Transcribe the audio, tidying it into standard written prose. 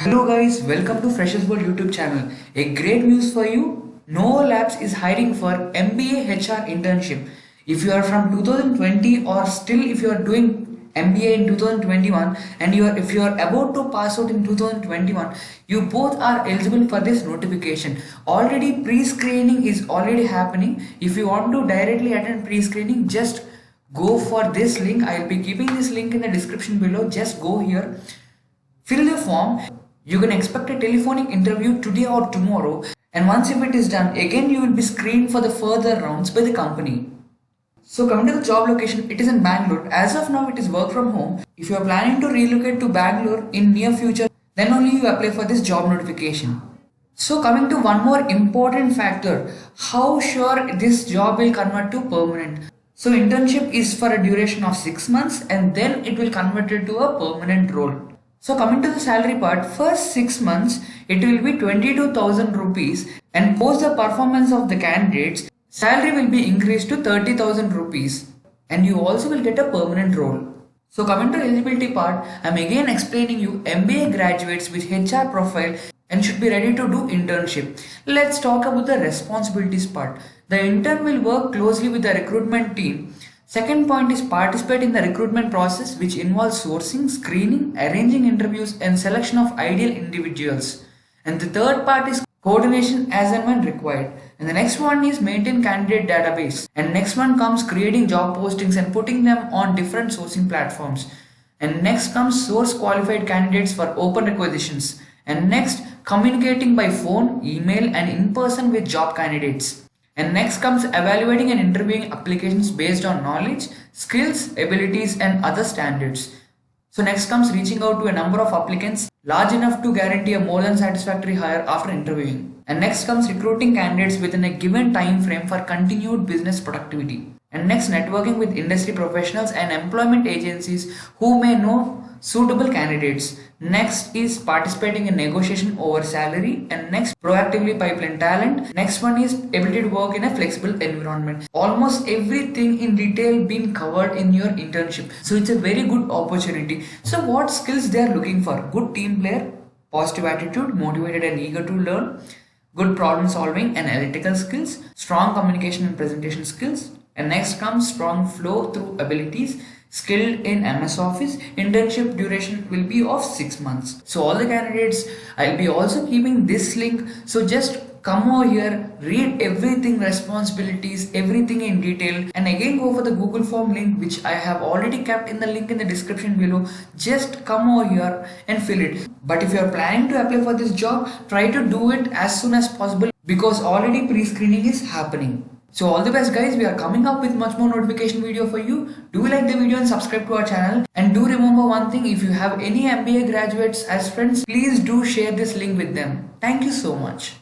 Hello guys, welcome to Freshers World YouTube channel. A great news for you. Novo Labs is hiring for MBA HR internship. If you are from 2020 or still if you are doing MBA in 2021 and if you are about to pass out in 2021, you both are eligible for this notification. Already pre-screening is already happening. If you want to directly attend pre-screening, just go for this link. I will be keeping this link in the description below. Just go here, fill the form. You can expect a telephonic interview today or tomorrow, and once if it is done, again you will be screened for the further rounds by the company. So coming to the job location, it is in Bangalore. As of now, it is work from home. If you are planning to relocate to Bangalore in near future, then only you apply for this job notification. So coming to one more important factor, how sure this job will convert to permanent. So internship is for a duration of 6 months and then it will convert it to a permanent role. So coming to the salary part, first 6 months it will be 22,000 rupees, and post the performance of the candidates, salary will be increased to 30,000 rupees, and you also will get a permanent role. So coming to eligibility part, I am again explaining you MBA graduates with HR profile and should be ready to do internship. Let's talk about the responsibilities part. The intern will work closely with the recruitment team. Second point is participate in the recruitment process, which involves sourcing, screening, arranging interviews and selection of ideal individuals. And the third part is coordination as and when required. And the next one is maintain candidate database. And next one comes creating job postings and putting them on different sourcing platforms. And next comes source qualified candidates for open requisitions. And next, communicating by phone, email and in person with job candidates. And next comes evaluating and interviewing applications based on knowledge, skills, abilities and other standards. So next comes reaching out to a number of applicants large enough to guarantee a more than satisfactory hire after interviewing. And next comes recruiting candidates within a given time frame for continued business productivity. And next, networking with industry professionals and employment agencies who may know suitable candidates. Next is participating in negotiation over salary, and next proactively pipeline talent. Next one is ability to work in a flexible environment. Almost everything in detail being covered in your internship. So it's a very good opportunity. So what skills they are looking for? Good team player, positive attitude, motivated and eager to learn, good problem solving and analytical skills, strong communication and presentation skills. And next comes strong flow through abilities, skilled in MS Office. Internship duration will be of 6 months. So all the candidates, I'll be also keeping this link. So just come over here, read everything, responsibilities, everything in detail, and again go for the Google form link which I have already kept in the link in the description below. Just come over here and fill it. But if you are planning to apply for this job, try to do it as soon as possible because already pre-screening is happening. So all the best guys, we are coming up with much more notification video for you. Do like the video and subscribe to our channel. And do remember one thing, if you have any MBA graduates as friends, please do share this link with them. Thank you so much.